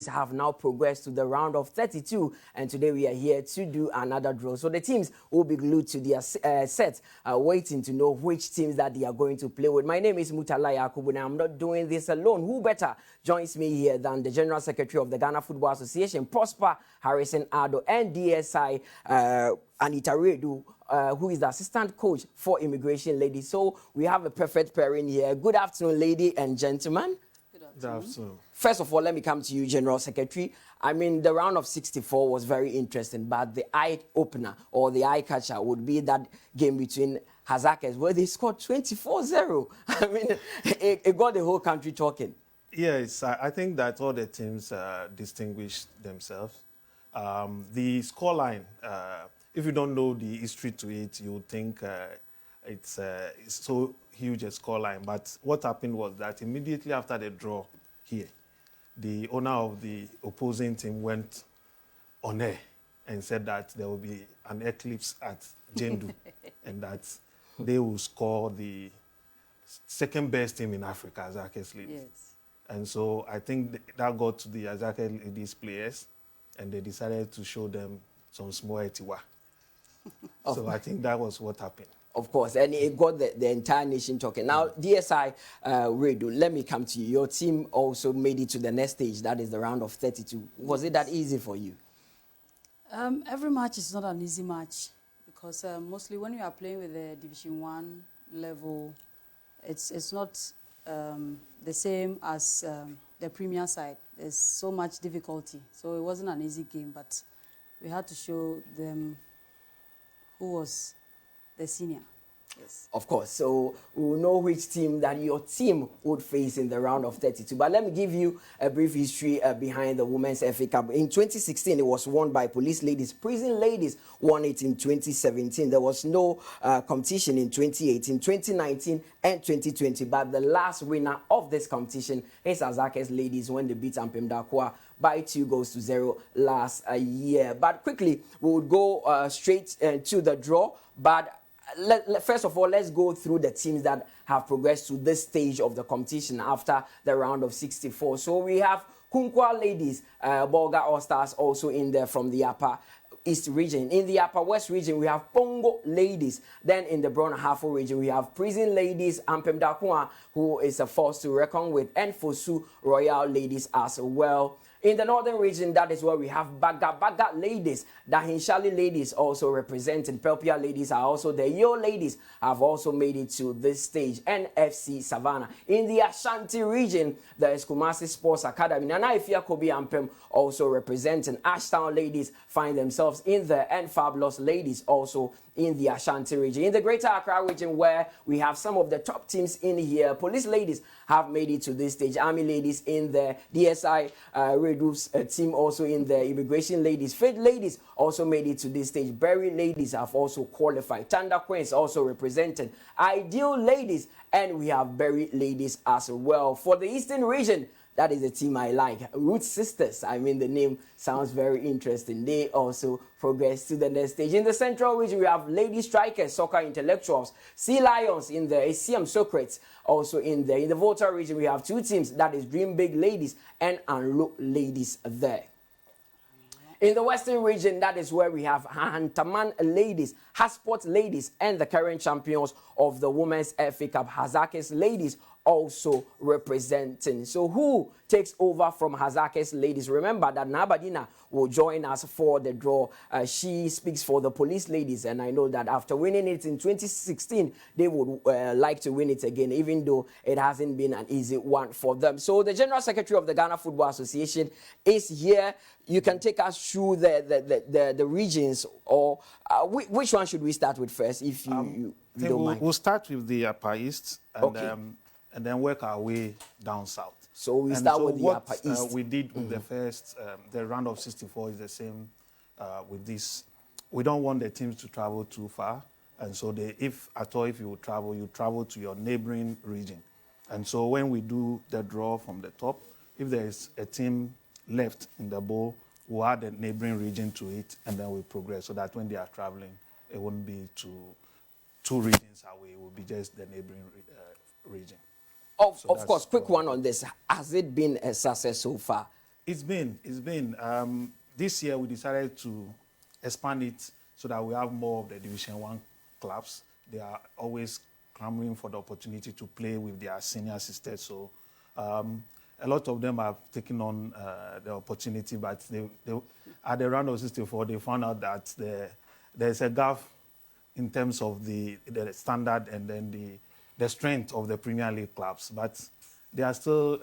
have now progressed to the round of 32, and today we are here to do another draw. So the teams will be glued to their sets, waiting to know which teams that they are going to play with. My name is Mutala Yakubu, and I'm not doing this alone. Who better joins me here than the General Secretary of the Ghana Football Association, Prosper Harrison Ado, and DSI Anita Redu, who is the assistant coach for Immigration Ladies. So we have a perfect pairing here. Good afternoon, ladies and gentlemen. Good afternoon. First of all, let me come to you, General Secretary. I mean, the round of 64 was very interesting, but the eye-opener or the eye-catcher would be that game between Hazakes, where they scored 24-0. I mean, it got the whole country talking. Yes, I think that all the teams distinguished themselves. The scoreline, if you don't know the history to it, you would think it's so huge a scoreline. But what happened was that immediately after the draw here, the owner of the opposing team went on air and said that there will be an eclipse at Jendu and that they will score the second best team in Africa, Azakes Ladies. Yes. And so I think that got to the Azakes Ladies players, and they decided to show them some small etiwa. So I think that was what happened. Of course, and it got the entire nation talking. Now, DSI Redu, let me come to you. Your team also made it to the next stage, that is the round of 32. Was it that easy for you? Every match is not an easy match because mostly when you are playing with the Division 1 level, it's not the same as the Premier side. There's so much difficulty. So it wasn't an easy game, but we had to show them who was the senior. Yes. Of course. So we will know which team that your team would face in the round of 32. But let me give you a brief history behind the Women's FA Cup. In 2016, it was won by Police Ladies. Prison Ladies won it in 2017. There was no competition in 2018, 2019, and 2020. But the last winner of this competition is Azakes Ladies when they beat Ampem Dakwa by 2-0 last year. But quickly, we would go straight to the draw. But first of all, let's go through the teams that have progressed to this stage of the competition after the round of 64. So we have Kunkwa Ladies, Bolga All-Stars also in there from the Upper East region. In the Upper West region, we have Pongo Ladies. Then in the Brown Hafo region, we have Prison Ladies, Ampem Dakwa, who is a force to reckon with, and Fosu Royal Ladies as well. In the northern region, that is where we have Baga Ladies, Dahinshali Ladies also represented. Pelpia Ladies are also there. Yo Ladies have also made it to this stage. And FC Savannah. In the Ashanti region, there is Kumasi Sports Academy. Nana Ifia Kobi Ampem also representing. Ashtown Ladies find themselves in there. And Fabulous Ladies also in the Ashanti region. In the Greater Accra region, where we have some of the top teams in here, Police Ladies have made it to this stage. Army Ladies in there. DSI Redu's team also in there. Immigration Ladies. Faith Ladies also made it to this stage. Berry Ladies have also qualified. Tanda Queens also represented. Ideal Ladies, and we have Berry Ladies as well. For the Eastern region, that is the team I like. Root Sisters. I mean, the name sounds very interesting. They also progress to the next stage. In the Central region, we have Lady Strikers, Soccer Intellectuals, Sea Lions in there, ACM Socrates also in there. In the Volta region, we have two teams. That is Dream Big Ladies and Anlo Ladies there. In the Western region, that is where we have Hantaman Ladies, Hasport Ladies, and the current champions of the Women's FA Cup, Hazakes Ladies, also representing. So who takes over from Hazakes Ladies? Remember that Nabadina will join us for the draw. She speaks for the Police Ladies, and I know that after winning it in 2016, they would like to win it again, even though it hasn't been an easy one for them. So the General Secretary of the Ghana Football Association is here. You can take us through the regions, or which one should we start with first, if you don't mind? We'll start with the Upper East, and, okay, and then work our way down south. So we start with the Upper East. We did with the first, the round of 64 is the same with this. We don't want the teams to travel too far, and so if at all, if you travel, you travel to your neighboring region. And so when we do the draw from the top, if there is a team left in the bowl, we'll add the neighboring region to it, and then we progress so that when they are traveling, it won't be two regions away. It will be just the neighboring region. Of course, quick one on this. Has it been a success so far? It's been. This year we decided to expand it so that we have more of the Division 1 clubs. They are always clamoring for the opportunity to play with their senior sisters. So a lot of them have taken on the opportunity, but they, at the round of 64, they found out that there's a gap in terms of the standard and then the strength of the Premier League clubs. But they are still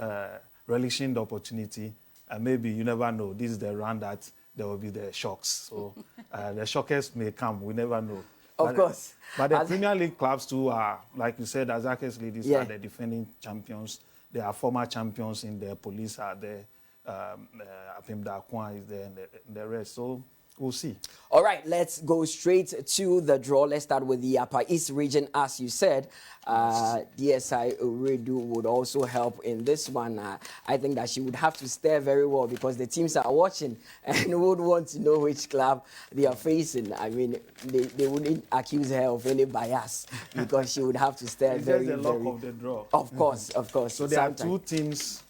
relishing the opportunity. And maybe, you never know, this is the round that there will be the shocks. So the shockers may come, we never know. Of course. But the Premier League clubs too are, like you said, Azakes ladies are the defending champions. They are former champions in the police are there. Apim Dakwan is there and the rest. So we'll see. All right, let's go straight to the draw. Let's start with the Upper East region. As you said, DSI Redu would also help in this one. I think that she would have to stare very well because the teams are watching and would want to know which club they are facing. I mean, they wouldn't accuse her of any bias because she would have to stare very well. It's just the luck of the draw. Of course, of course. So there are two teams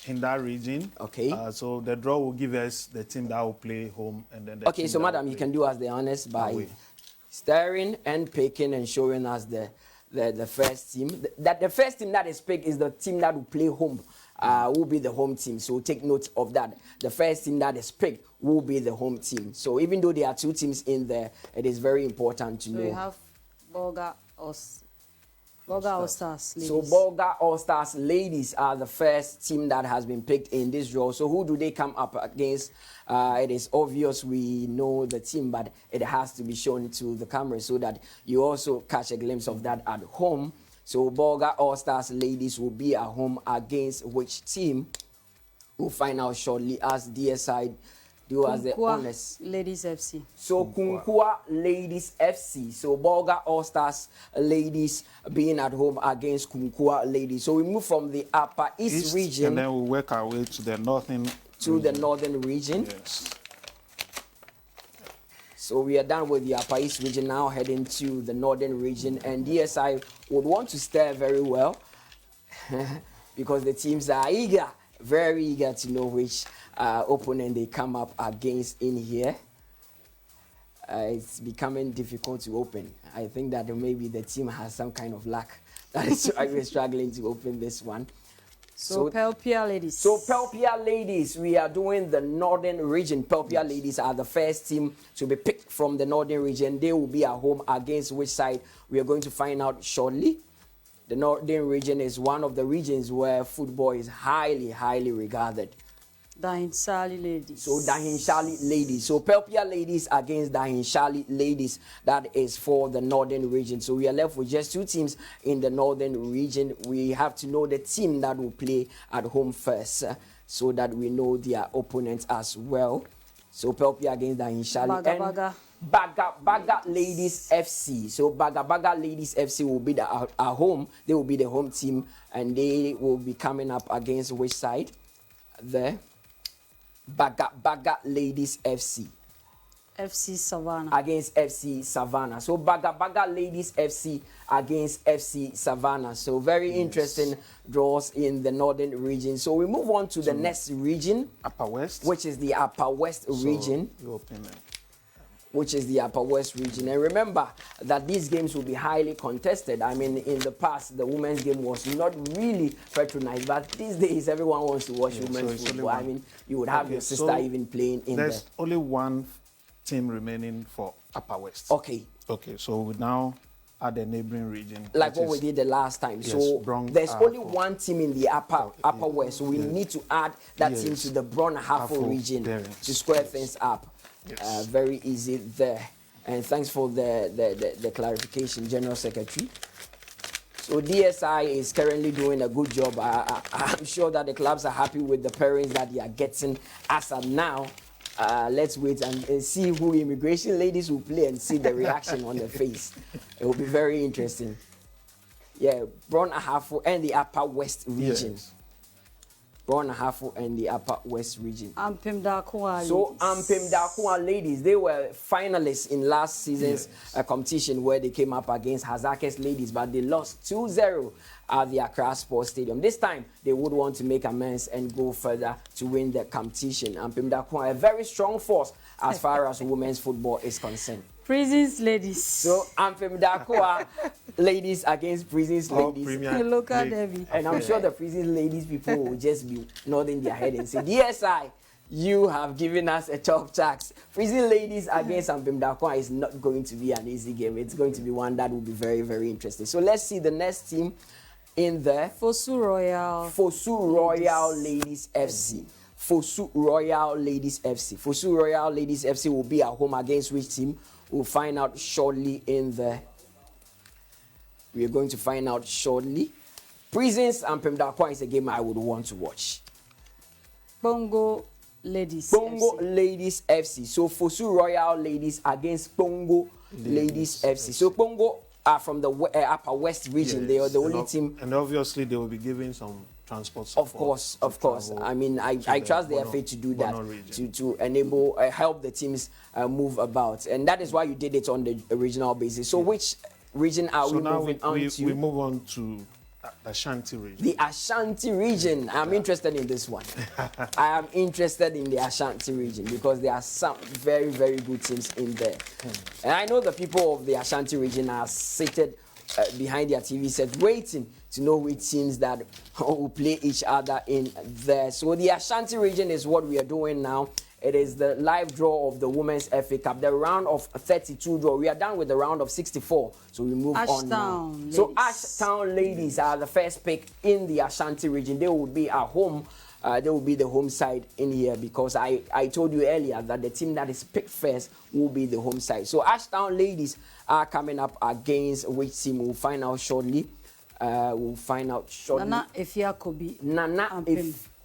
in that region. Okay. So the draw will give us the team that will play home and then the okay, so madam, you can do us the honors by staring and picking and showing us the first team. The first team that is picked is the team that will play home. Will be the home team. So take note of that. The first team that is picked will be the home team. So even though there are two teams in there, it is very important to know. So you have Bolga All-Stars ladies. So Bolga All-Stars ladies are the first team that has been picked in this draw. So who do they come up against? It is obvious we know the team, but it has to be shown to the camera so that you also catch a glimpse of that at home. So Bolga All-Stars ladies will be at home against which team? We'll find out shortly as DSI do as the honors. Ladies FC. So Kunkua Ladies FC. So Bolga All-Stars ladies being at home against Kunkua Ladies. So we move from the Upper East region. And then we work our way to the northern region. Yes. So we are done with the Upper East region, now heading to the northern region. And DSI would want to stare very well because the teams are eager, very eager to know which opponent they come up against in here. It's becoming difficult to open. I think that maybe the team has some kind of luck. That is why we're struggling to open this one. So Pelpia ladies. So Pelpia ladies, we are doing the northern region. Pelpia ladies are the first team to be picked from the northern region. They will be at home against which side we are going to find out shortly. The northern region is one of the regions where football is highly, highly regarded. Dahinshali ladies. So Dahinshali ladies. So Pelpia ladies against Dahinshali ladies. That is for the northern region. So we are left with just two teams in the northern region. We have to know the team that will play at home first so that we know their opponents as well. So Pelpia against Dahinshali. Baga Ladies FC. So Baga Ladies FC will be at home. They will be the home team and they will be coming up against which side? There. Baga Ladies FC. FC Savannah. Against FC Savannah. So Baga Ladies FC against FC Savannah. So very interesting draws in the northern region. So we move on to the next region. Upper West. Which is the Upper West region. Which is the Upper West region. And remember that these games will be highly contested. I mean, in the past, the women's game was not really patronized, but these days, everyone wants to watch women's football. I mean, you would have your sister even playing in there. There's only one team remaining for Upper West. Okay. Okay, so we now add the neighboring region. Like what we did the last time. Yes, so there's only one team in the Upper West. So we need to add that team to the Bron Hafo region to square things up. Yes. Very easy there. And thanks for the clarification, General Secretary. So DSI is currently doing a good job. I'm sure that the clubs are happy with the pairings that they are getting as of now. Let's wait and see who immigration ladies will play and see the reaction on their face. It will be very interesting. Yeah, Bron Ahafo and the Upper West region. Yes. Brown Ahafo and the Upper West region. Ampem Dakwa ladies. So Ampem Dakwa ladies, they were finalists in last season's competition where they came up against Hazakes ladies, but they lost 2-0 at the Accra Sports Stadium. This time, they would want to make amends and go further to win the competition. Ampem Dakwa, a very strong force as far as women's football is concerned. Prisons ladies. So Ampem Dakwa ladies against Prisons ladies. Local derby. And I'm sure the Prisons ladies people will just be nodding their head and say, DSI, you have given us a tough tax. Prison ladies against Ampem Dakwa is not going to be an easy game. It's going to be one that will be very, very interesting. So let's see the next team in there. Fosu Royal. Fosu Royal Ladies FC. Fosu Royal Ladies FC. Fosu Royal Ladies FC will be at home against which team? We'll find out shortly in the... We are going to find out shortly. Prisons and Ampem Dakwa is a game I would want to watch. Bongo Ladies Bongo FC. Ladies FC. So Fosu Royal Ladies against Bongo Ladies FC. So Bongo are from the Upper West region. Yes. They are the only team. And obviously they will be giving some transport support. Of course. I mean, I trust the FA to do that, to enable, help the teams move about. And that is why you did it on the regional basis. So which region are we moving on to? We move on to the Ashanti region. The Ashanti region. I'm interested in this one. I am interested in the Ashanti region because there are some very, very good teams in there. And I know the people of the Ashanti region are seated behind their TV sets waiting to know which teams that will play each other in there. So the Ashanti region is what we are doing now. It is the live draw of the Women's FA Cup, the round of 32 draw. We are done with the round of 64, so we move on now. Ladies. So Ashtown ladies are the first pick in the Ashanti region. They will be at home. They will be the home side in here because I told you earlier that the team that is picked first will be the home side. So Ashtown ladies are coming up against which team? We'll find out shortly. We'll find out shortly. Nana Efiakobi. Nana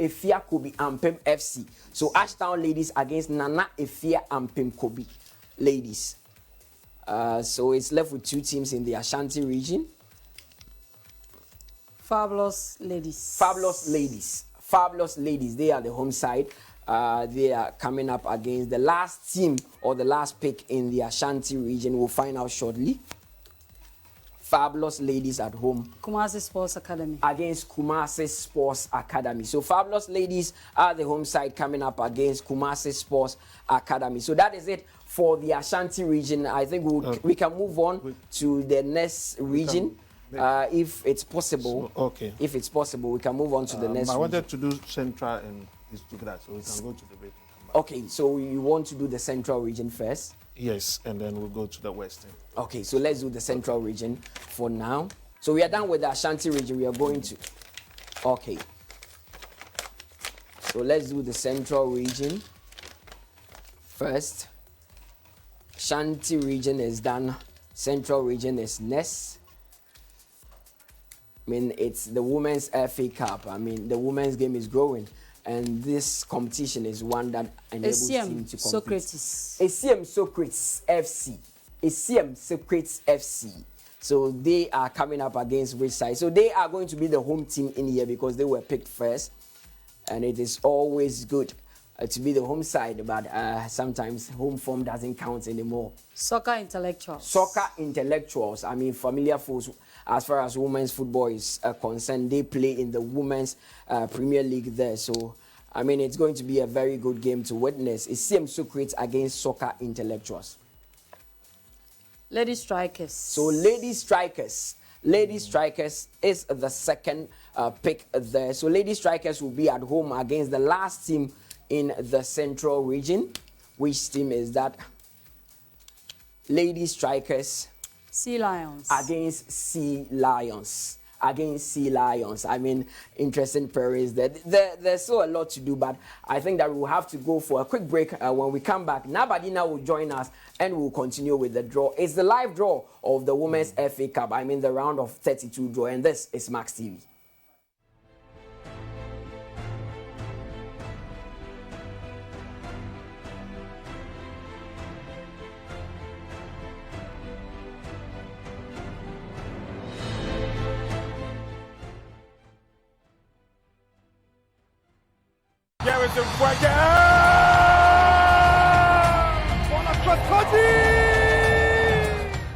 Efiakobi Ampem FC. So Ashtown ladies against Nana Efia Ampem Kobi ladies. So it's left with two teams in the Ashanti region. Fabulous ladies. Fabulous ladies. Fabulous ladies. They are the home side. They are coming up against the last team or the last pick in the Ashanti region. We'll find out shortly. Fabulous ladies at home. Kumasi Sports Academy. Against Kumasi Sports Academy. So Fabulous ladies are the home side coming up against Kumasi Sports Academy. So that is it for the Ashanti region. I think we can move on to the next region. If it's possible. So, okay. If it's possible, we can move on to the next I region. wanted to do Central and East together, so we can go to the break and come back. Okay, so you want to do the Central region first? Yes, and then we'll go to the Western. Okay, so let's do the Central region for now. So we are done with the Ashanti region. We are going to... Okay. So let's do the Central region first. Ashanti region is done. Central region is next. I mean, it's the Women's FA Cup. I mean, the women's game is growing. And this competition is one that enables team to compete. Socrates. ACM Socrates FC. ACM Socrates FC. So they are coming up against which side? So they are going to be the home team in here because they were picked first. And it is always good to be the home side, but sometimes home form doesn't count anymore. Soccer intellectuals. Soccer intellectuals. I mean, familiar folks as far as women's football is concerned. They play in the Women's Premier League there. So, I mean, it's going to be a very good game to witness. It's CM Socrates against Soccer intellectuals. Lady Strikers. So, Lady Strikers. Lady Strikers is the second pick there. So, Lady Strikers will be at home against the last team in the Central region. Which team is that? Lady Strikers. Sea Lions. Against Sea Lions. Against Sea Lions. I mean, interesting pairings there. There's still a lot to do, but I think that we'll have to go for a quick break. When we come back, Nabadina will join us and we'll continue with the draw. It's the live draw of the Women's FA Cup. I mean, the round of 32 draw, and this is Max TV.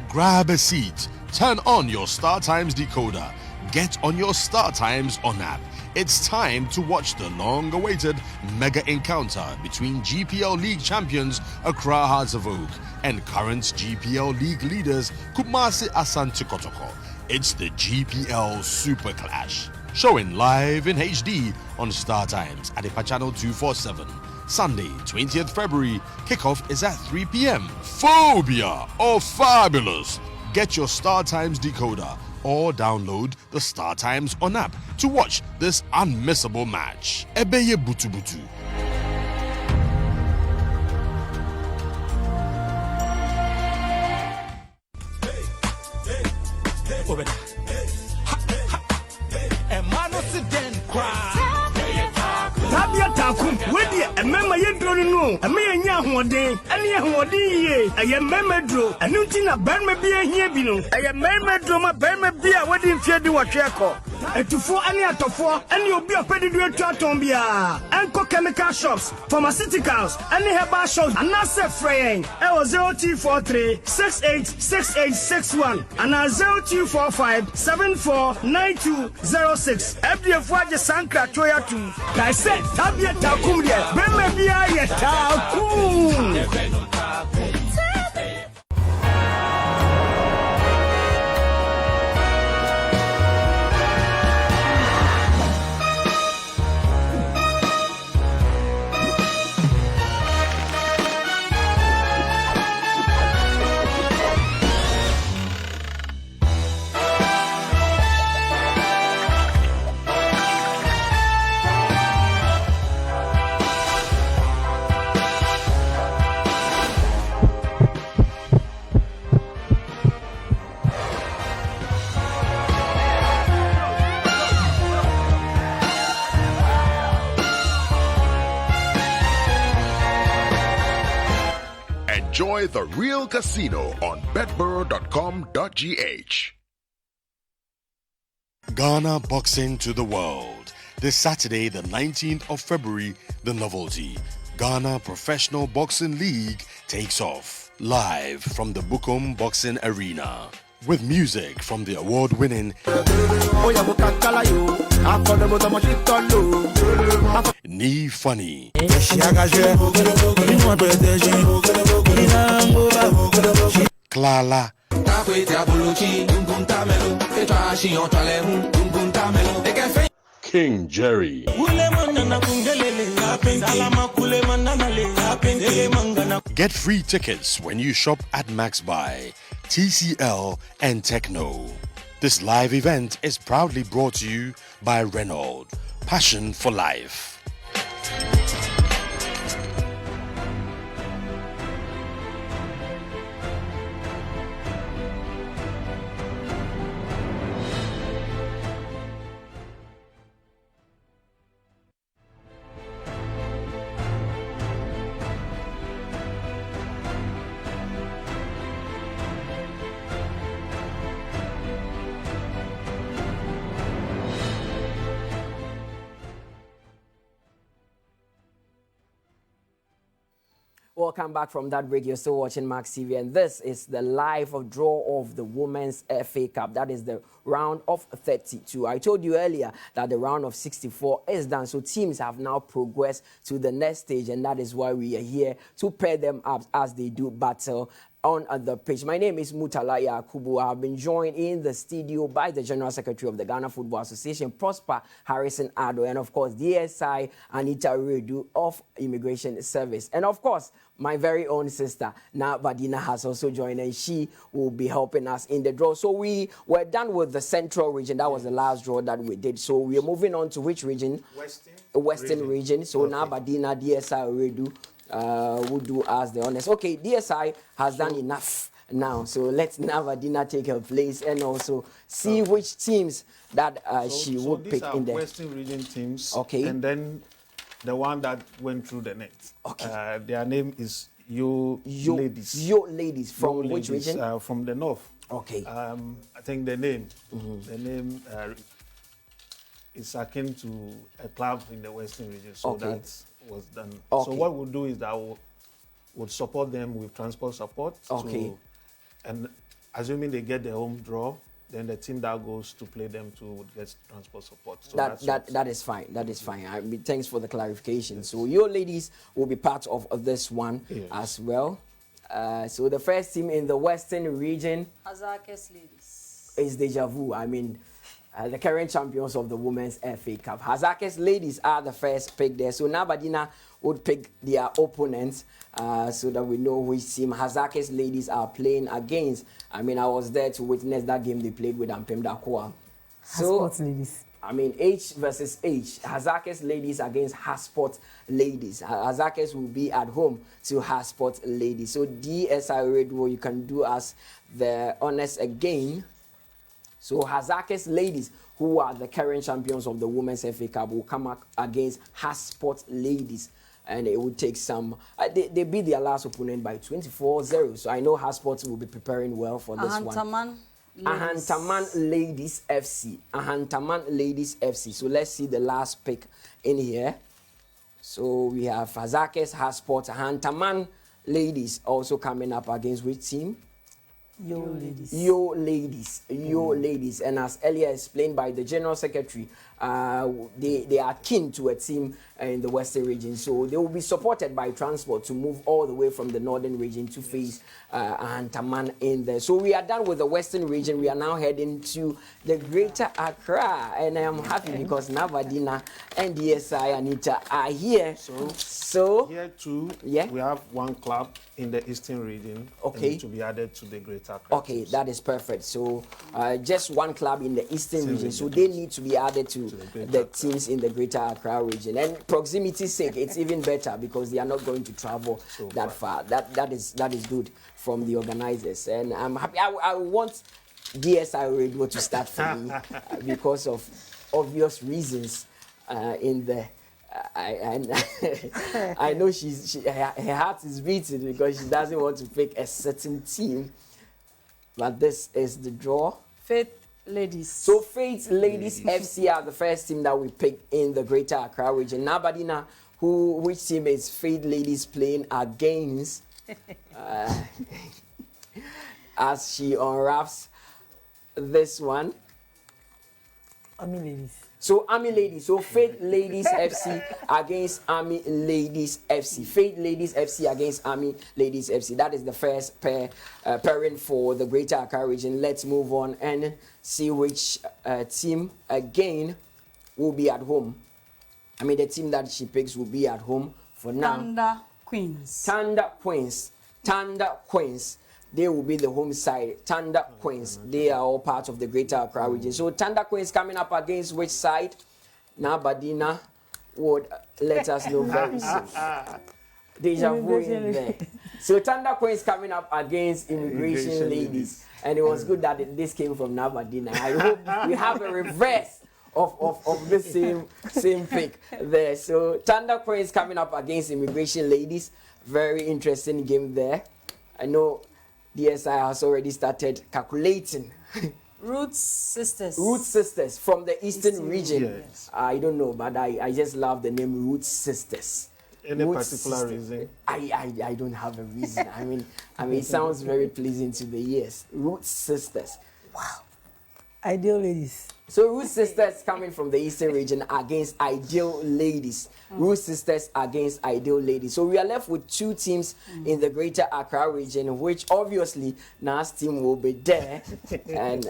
Grab a seat, turn on your Star Times decoder, get on your Star Times on app. It's time to watch the long-awaited mega encounter between GPL League champions Accra Hearts of Oak and current GPL League leaders Kumasi Asante Kotoko. It's the GPL Super Clash. Showing live in HD on Star Times at Ipa Channel 247. Sunday, 20th February. Kickoff is at 3 p.m. Phobia or Fabulous. Get your Star Times decoder or download the Star Times on app to watch this unmissable match. Ebeye Butu Butu. Tabia takum, wedi a member yedro no, a me nya hoden, ani hoden ye, a memedro, a nutina berme bia here bino, a memedro ma berme bia wedi fiedi wa tweko. Etufo ani atofo, ani obi opedi du etuaton bia. Enko chemical shops, pharmaceuticals, ani herbal shops, anase fraying. E was 0243 686861 and 0245 749206. FDF waje sankra toya tu. I said tabia takum de, berme bia ye takum. Enjoy the real casino on betburo.com.gh. Ghana boxing to the world. This Saturday, the 19th of February, the novelty, Ghana Professional Boxing League takes off. Live from the Bukom Boxing Arena. With music from the award-winning Ni Funny, Klala, King Jerry, get free tickets when you shop at MaxBuy, TCL and Techno. This live event is proudly brought to you by Renault, passion for life. Welcome back from that break. You're still watching Max TV, and this is the live draw of the Women's FA Cup. That is the round of 32. I told you earlier that the round of 64 is done, so teams have now progressed to the next stage, and that is why we are here to pair them up as they do battle on the pitch. My name is Mutala Yakubu. I have been joined in the studio by the General Secretary of the Ghana Football Association, Prosper Harrison Addo, and of course, DSI Anita Redu of Immigration Service. And of course, my very own sister, Na Badina, has also joined, and she will be helping us in the draw. So we were done with the Central region. That was the last draw that we did. So we are moving on to which region? Western region. So okay. Na Badina, DSI Redu would do us the honors. Okay, DSI has done enough now. So let Navadina take her place and also see which teams that she would pick in there. Western region teams. Okay. And then the one that went through the net. Okay. Their name is Yo Ladies. Yo Ladies from Yo which Ladies, region? From the north. Okay. I think the name is akin to a club in the Western region. So okay. that's was done. Okay. So what we'll do is that we'll support them with transport support. Okay. And assuming they get their home draw, then the team that goes to play them too would get transport support. So that is fine. That is fine. I mean, thanks for the clarification. Yes. So your ladies will be part of this one as well. So the first team in the Western region, Hazakes ladies, is Deja Vu. I mean, the current champions of the Women's FA Cup. Hazakes ladies are the first pick there. So Nabadina would pick their opponents so that we know which team Hazakes ladies are playing against. I mean, I was there to witness that game they played with Ampem Dakoa. So, ladies. I mean, H versus H. Hazakes ladies against Hasport ladies. Hazakes will be at home to Hasport ladies. So DSI Radio, you can do us the honors again. So Hazakes ladies, who are the current champions of the Women's FA Cup, will come up against Hasport ladies. And it will take some... they beat their last opponent by 24-0. So I know Hasport will be preparing well for this one. Ahantaman Ladies FC. Ahantaman Ladies FC. So let's see the last pick in here. So we have Hazakes, Hasport, Ahantaman Ladies also coming up against which team? Your ladies. Your ladies. Your ladies. And as earlier explained by the General Secretary, they are keen to a team in the Western region. So they will be supported by transport to move all the way from the Northern region to face Antaman in there. So we are done with the Western region. We are now heading to the Greater Accra. And I am happy because Navadina and DSI Anita are here. So here too, yeah, we have one club in the Eastern region. Okay. To be added to the Greater Accra. Okay, that is perfect. So just one club in the Eastern region. So they need to be added to the teams in the Greater Accra region. And proximity sake, it's even better because they are not going to travel that far. That is good from the organizers. And I'm happy. I want DSI Radio to start for me because of obvious reasons in the... I know her heart is beating because she doesn't want to pick a certain team. But this is the draw. Faith Ladies. So Faith Ladies FC are the first team that we picked in the Greater Accra region. Nabadina, which team is Faith Ladies playing against? As she unwraps this one. Army Ladies. So Army Ladies, so Faith Ladies FC against Army Ladies FC. Faith Ladies FC against Army Ladies FC. That is the first pairing for the Greater Accra region. Let's move on and see which team again will be at home. I mean, the team that she picks will be at home for now. Thunder Queens. Thunder Queens. Thunder Queens. They will be the home side. Thunder Queens. They are all part of the Greater Accra region. So Thunder Queens coming up against which side? Nabadina would let us know very soon. Deja vu in there. So Thunder Queens coming up against Immigration Ladies. And it was good that this came from Nabadina. I hope we have a reverse of the same pick there. So Thunder Queens coming up against Immigration Ladies. Very interesting game there. I know DSI has already started calculating. Roots Sisters. Roots Sisters from the Eastern region. Yes. I don't know, but I just love the name Roots Sisters. Any Roots particular Sisters. reason? I don't have a reason. I mean, it sounds very pleasing to the ears. Roots Sisters. Wow. Ideal Ladies. So Roots Sisters coming from the Eastern region against Ideal Ladies. Roots Sisters against Ideal Ladies. So we are left with two teams in the Greater Accra region, which obviously Nas team will be there. And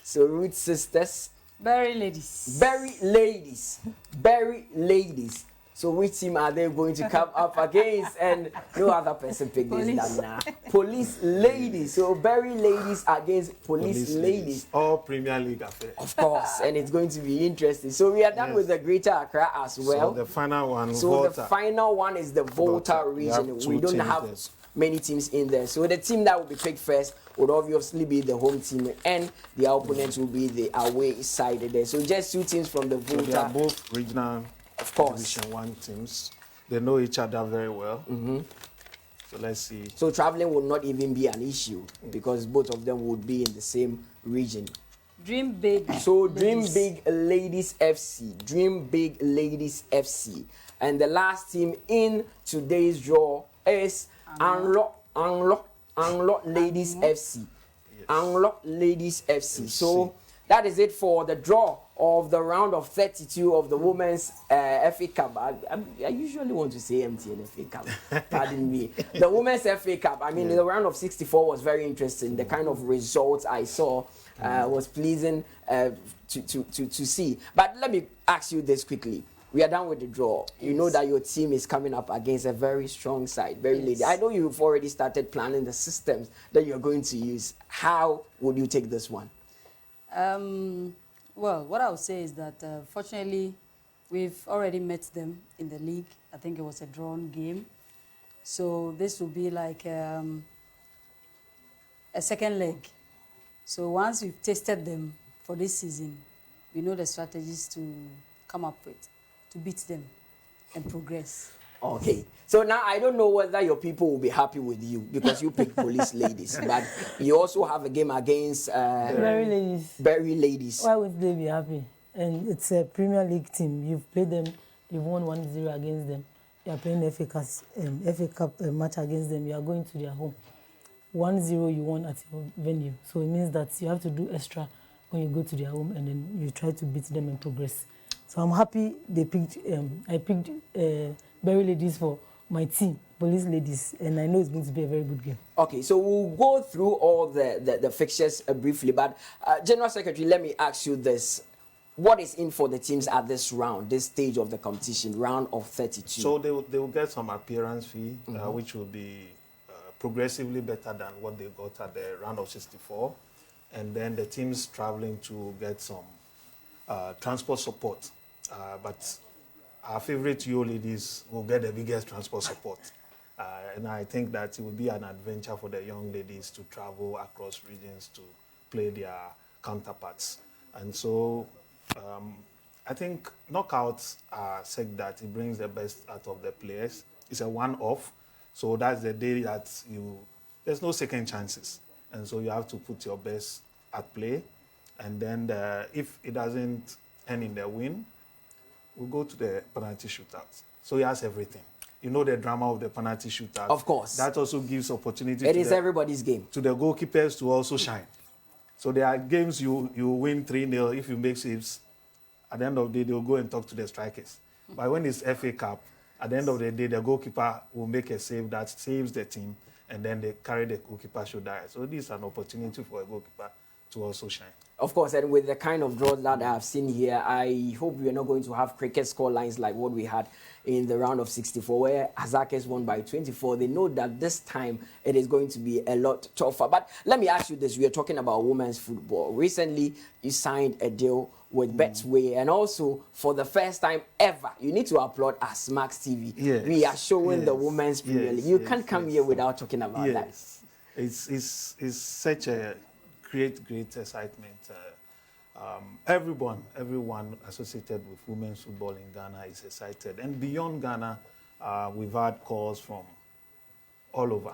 so Roots Sisters. Berry Ladies. Berry Ladies. Berry Ladies. So which team are they going to come up against? And no other person picked this than now. Police Ladies. So Berry Ladies against Police Ladies. All Premier League affair. Of course, and it's going to be interesting. So we are done with the Greater Accra as well. So the final one, the final one is the Volta region. We don't have many teams in there. So the team that will be picked first would obviously be the home team, and the opponents will be the away side there. So just two teams from the Volta. So they are both regional. Of course. Division 1 teams. They know each other very well. So let's see. So traveling will not even be an issue because both of them would be in the same region. Dream big. So Dream ladies. Big Ladies FC. Dream Big Ladies FC. And the last team in today's draw is Unlock Ladies FC. Unlock Ladies FC. So that is it for the draw of the round of 32 of the Women's FA Cup. I usually want to say MTN FA Cup. Pardon me. The Women's FA Cup. I mean, the round of 64 was very interesting. The kind of results I saw was pleasing to see. But let me ask you this quickly. We are done with the draw. You know that your team is coming up against a very strong side, very lady. I know you've already started planning the systems that you're going to use. How would you take this one? Well, what I would say is that fortunately, we've already met them in the league. I think it was a drawn game. So this will be like a second leg. So once we've tested them for this season, we know the strategies to come up with to beat them and progress. Okay. So now I don't know whether your people will be happy with you because you picked Police Ladies, but you also have a game against Berry Ladies. Berry Ladies. Why would they be happy? And it's a Premier League team. You've played them, you've won 1-0 against them. You are playing FA Cup match against them. You are going to their home. 1-0 you won at your venue. So it means that you have to do extra when you go to their home and then you try to beat them and progress. So I'm happy they picked, I picked Berry Ladies for my team, Police Ladies, and I know it's going to be a very good game. Okay, so we'll go through all the fixtures briefly, but General Secretary, let me ask you this. What is in for the teams at this round, this stage of the competition, round of 32? So they will get some appearance fee, which will be progressively better than what they got at the round of 64. And then the teams traveling to get some transport support. But our favorite UO ladies will get the biggest transport support. And I think that it will be an adventure for the young ladies to travel across regions to play their counterparts. And so I think knockouts are said that it brings the best out of the players. It's a one-off. So that's the day that there's no second chances. And so you have to put your best at play. And then if it doesn't end in the win, we'll go to the penalty shootouts. So he has everything. You know the drama of the penalty shootout. Of course. That also gives opportunity It is everybody's game. to the goalkeepers to also shine. So there are games you win 3-0 if you make saves. At the end of the day, they'll go and talk to the strikers. But when it's FA Cup, at the end of the day, the goalkeeper will make a save that saves the team, and then they carry the goalkeeper shoulder. So this is an opportunity for a goalkeeper to also shine. Of course, and with the kind of draws that I've seen here, I hope we are not going to have cricket score lines like what we had in the round of 64, where Azakes won by 24. They know that this time it is going to be a lot tougher. But let me ask you this. We are talking about women's football. Recently, you signed a deal with Betway, and also for the first time ever, you need to applaud us, Max TV. Yes. We are showing the women's Premier League. You can't come here without talking about that. It's such a great excitement. Everyone associated with women's football in Ghana is excited. And beyond Ghana, we've had calls from all over.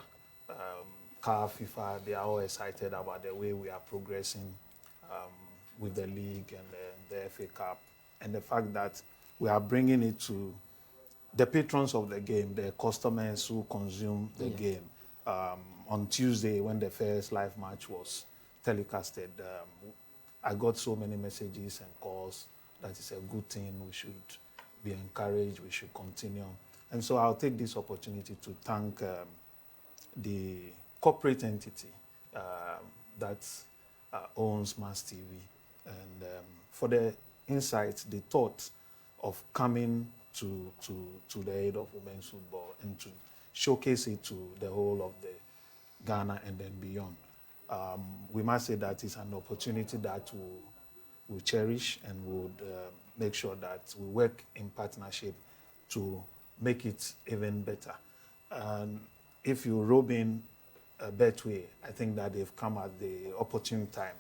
CAF, FIFA, they are all excited about the way we are progressing with the league and the FA Cup. And the fact that we are bringing it to the patrons of the game, the customers who consume the game. On Tuesday, when the first live match was telecasted, I got so many messages and calls that it's a good thing. We should be encouraged. We should continue. And so I'll take this opportunity to thank the corporate entity that owns Mass TV and for the insights, the thought of coming to the aid of women's football and to showcase it to the whole of the Ghana and then beyond. We must say that it's an opportunity that we'll cherish and would make sure that we work in partnership to make it even better. And if you robe in Betway, I think that they've come at the opportune time.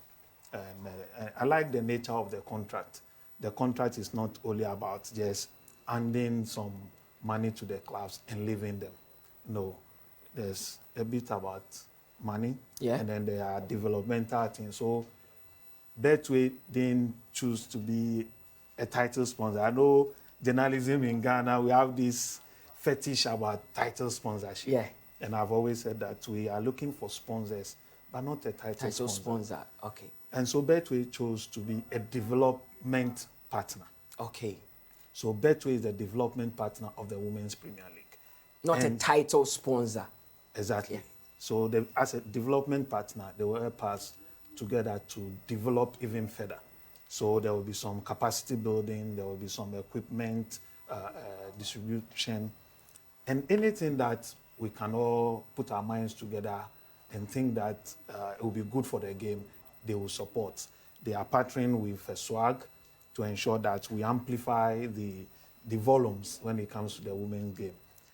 And I like the nature of the contract. The contract is not only about just handing some money to the clubs and leaving them. No, there's a bit about money, and then there are developmental things. So Betway didn't choose to be a title sponsor. I know journalism in Ghana, we have this fetish about title sponsorship. Yeah. And I've always said that we are looking for sponsors, but not a title sponsor. Okay. And so Betway chose to be a development partner. Okay. So Betway is the development partner of the Women's Premier League. Not a title sponsor. Exactly. Yeah. So as a development partner, they will help us together to develop even further. So there will be some capacity building, there will be some equipment distribution, and anything that we can all put our minds together and think that it will be good for the game, they will support. They are partnering with SWAG to ensure that we amplify the volumes when it comes to the women's game.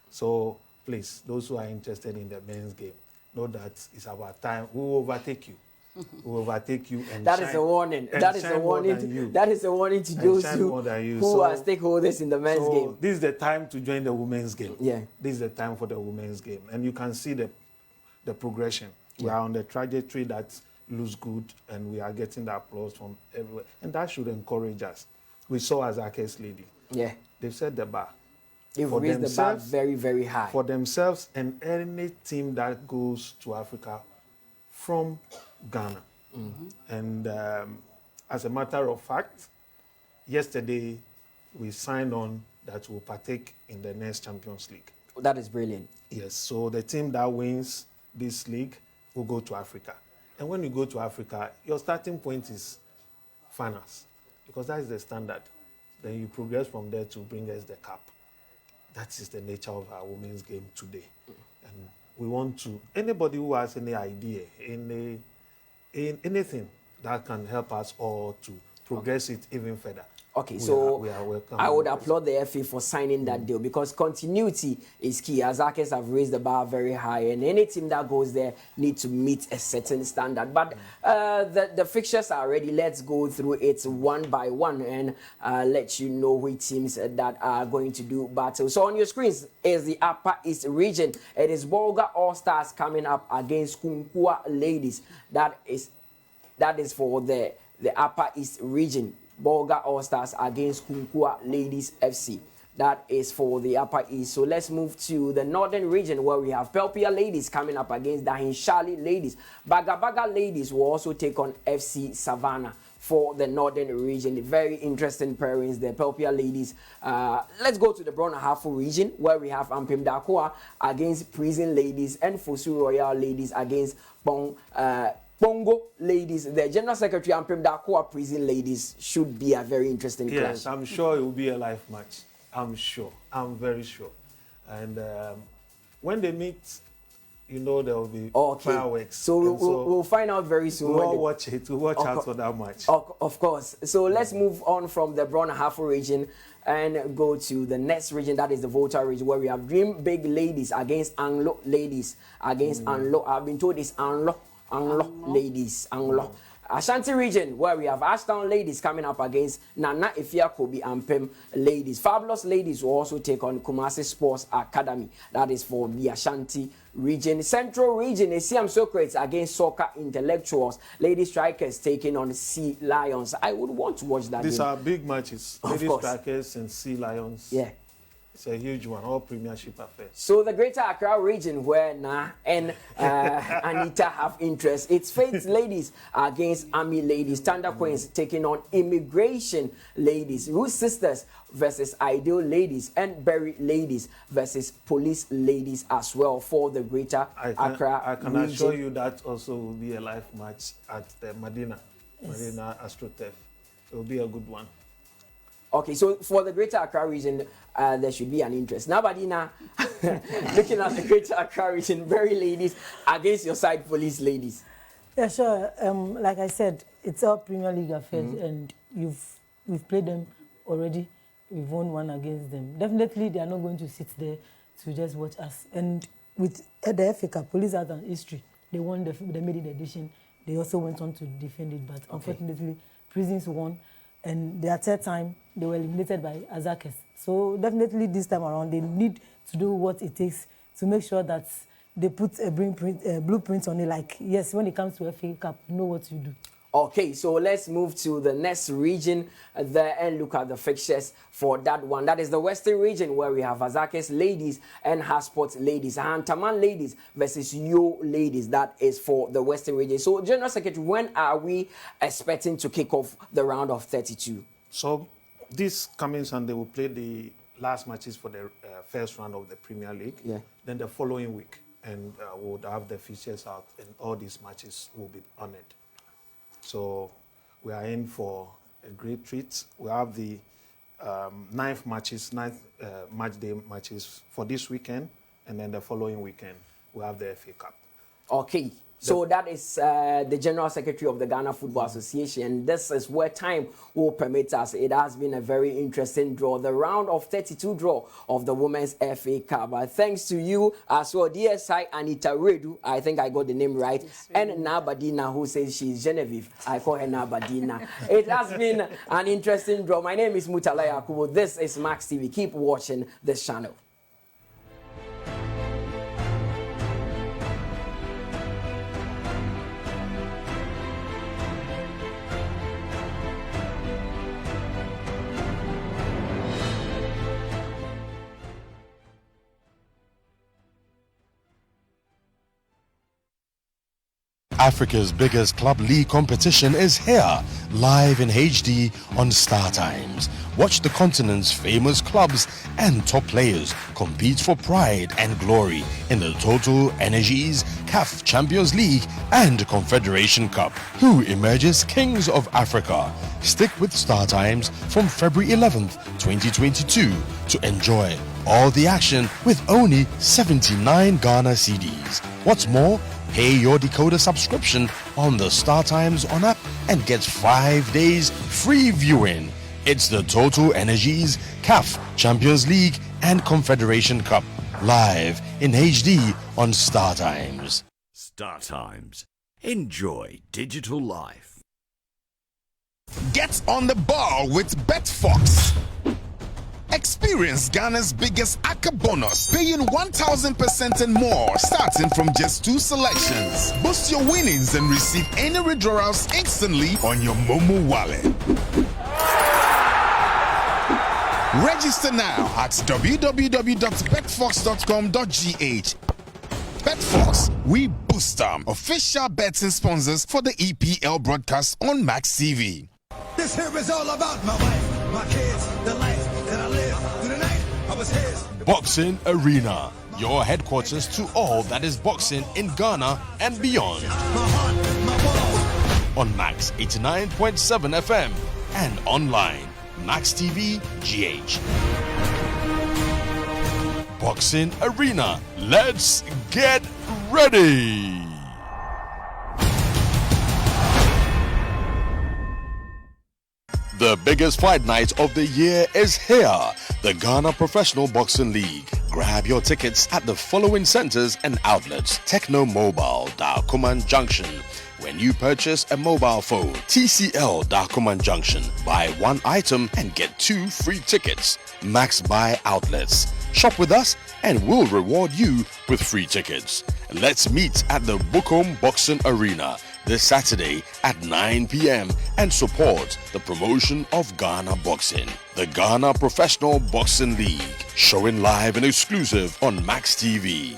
So please, those who are interested in the men's game, know that it's about time. We will overtake you. We will overtake you. And that is a warning. That is a warning. That is a warning to those who are stakeholders in the men's game. This is the time to join the women's game. Yeah. This is the time for the women's game. And you can see the progression. Yeah. We are on the trajectory that looks good, and we are getting the applause from everywhere. And that should encourage us. We saw Azake's lady. Yeah. They've set the bar. They've raised the bar very, very high. For themselves and any team that goes to Africa from Ghana. Mm-hmm. And as a matter of fact, yesterday we signed on that will partake in the next Champions League. That is brilliant. Yes, so the team that wins this league will go to Africa. And when you go to Africa, your starting point is finals, because that is the standard. Then you progress from there to bring us the cup. That is the nature of our women's game today. And we want to, anybody who has any idea, anything that can help us all to progress it even further. Okay, so I would applaud the FA for signing that deal, because continuity is key. Azakes have raised the bar very high, and any team that goes there needs to meet a certain standard. But the fixtures are ready. Let's go through it one by one and let you know which teams that are going to do battle. So on your screens is the Upper East region. It is Bolga All Stars coming up against Kunkua Ladies. That is for the Upper East region. Bolga All Stars against Kunkua Ladies FC. That is for the Upper East. So let's move to the Northern region, where we have Pelpia Ladies coming up against Dahinshali Ladies. Baga Ladies will also take on FC Savannah for the Northern region. Very interesting pairings, the Pelpia Ladies. Let's go to the Brona Hafo region, where we have Ampem Dakwa against Prison Ladies and Fosu Royal Ladies against Bongo Ladies. The General Secretary Ampem Dakwa Prison Ladies should be a very interesting clash. Yes, I'm sure it will be a live match. I'm sure. I'm very sure. And when they meet, you know there will be fireworks. So we'll find out very soon. We'll watch it. We'll watch out for that match. Of course. So let's move on from the Brona Hafo region and go to the next region, that is the Volta region, where we have Dream Big Ladies against Anglo Ladies. Against Anglo. I've been told it's Anglo Ladies. Anglo. Ashanti region, where we have Ashtown Ladies coming up against Nana Ifia Kobi and Pem Ladies. Fabulous Ladies will also take on Kumasi Sports Academy. That is for the Ashanti region. Central region, Asiam Socrates against Soccer Intellectuals. Lady Strikers taking on Sea Lions. I would want to watch that. These are big matches. Lady Strikers and Sea Lions. Yeah. It's a huge one, all Premiership affairs. So the Greater Accra region, where Na and Anita have interest, it's Faith Ladies against Army Ladies. Thunder Queens taking on Immigration Ladies. Root Sisters versus Ideal Ladies, and Berry Ladies versus Police Ladies as well for the Greater Accra I can region. assure you that also will be a live match at the Medina AstroTurf. It will be a good one. Okay, so for the Greater Accra region, there should be an interest. Now, Badina, looking at the Greater Accra region, Berry Ladies against your side Police Ladies. Yeah, sure. Like I said, it's our Premier League affair, and we've played them already. We've won one against them. Definitely, they are not going to sit there to just watch us. And with the FA Cup, Police has an history. They won the maiden edition. They also went on to defend it, but unfortunately, Prisons won. And their third time, they were eliminated by Azakes. So definitely this time around, they need to do what it takes to make sure that they put a blueprint on it. Like, yes, when it comes to FA Cup, know what you do. Okay, so let's move to the next region there and look at the fixtures for that one. That is the Western region, where we have Azakes ladies and Hasport ladies. Hantaman ladies versus Yo ladies. That is for the Western region. So, General Secretary, when are we expecting to kick off the round of 32? So, this coming Sunday, we'll play the last matches for the first round of the Premier League. Yeah. Then the following week, and we'll have the fixtures out, and all these matches will be on it. So we are in for a great treat. We have the ninth match day matches for this weekend, and then the following weekend we have the FA Cup. Okay. So that is the General Secretary of the Ghana Football Association. This is where time will permit us. It has been a very interesting draw, the round of 32 draw of the Women's FA Cup. Thanks to you as well, DSI Anita Redu. I think I got the name right. Yes, and Nabadina, who says she's Genevieve. I call her Nabadina. It has been an interesting draw. My name is Mutala Yakubu. This is Max TV. Keep watching this channel. Africa's biggest club league competition is here, live in HD on Star Times. Watch the continent's famous clubs and top players compete for pride and glory in the Total Energies, CAF Champions League and Confederation Cup. Who emerges kings of Africa? Stick with Star Times from February 11th, 2022 to enjoy all the action with only 79 Ghana cedis. What's more, pay your decoder subscription on the Star Times on app and get 5 days free viewing. It's the Total Energies, CAF Champions League and Confederation Cup, live in HD on Star Times. Star Times. Enjoy digital life. Get on the ball with BetFox. Experience Ghana's biggest ACA bonus, paying 1,000% and more, starting from just 2 selections. Boost your winnings and receive any withdrawals instantly on your Momo wallet. Register now at www.betfox.com.gh. BetFox, we boost them. Official betting sponsors for the EPL broadcast on Max TV. This here is all about my wife, my kids, the life that I live. Through the night, I was his. Boxing Arena, your headquarters to all that is boxing in Ghana and beyond. My heart, my balls. On Max 89.7 FM and online, Max TV GH. Boxing Arena, let's get ready! The biggest fight night of the year is here, the Ghana Professional Boxing League. Grab your tickets at the following centers and outlets: Techno Mobile, Darkuman Junction. When you purchase a mobile phone, TCL Darkuman Junction, buy 1 item and get 2 free tickets. Max Buy outlets. Shop with us and we'll reward you with free tickets. Let's meet at the Bukom Boxing Arena this Saturday at 9 p.m. and support the promotion of Ghana boxing. The Ghana Professional Boxing League, showing live and exclusive on Max TV.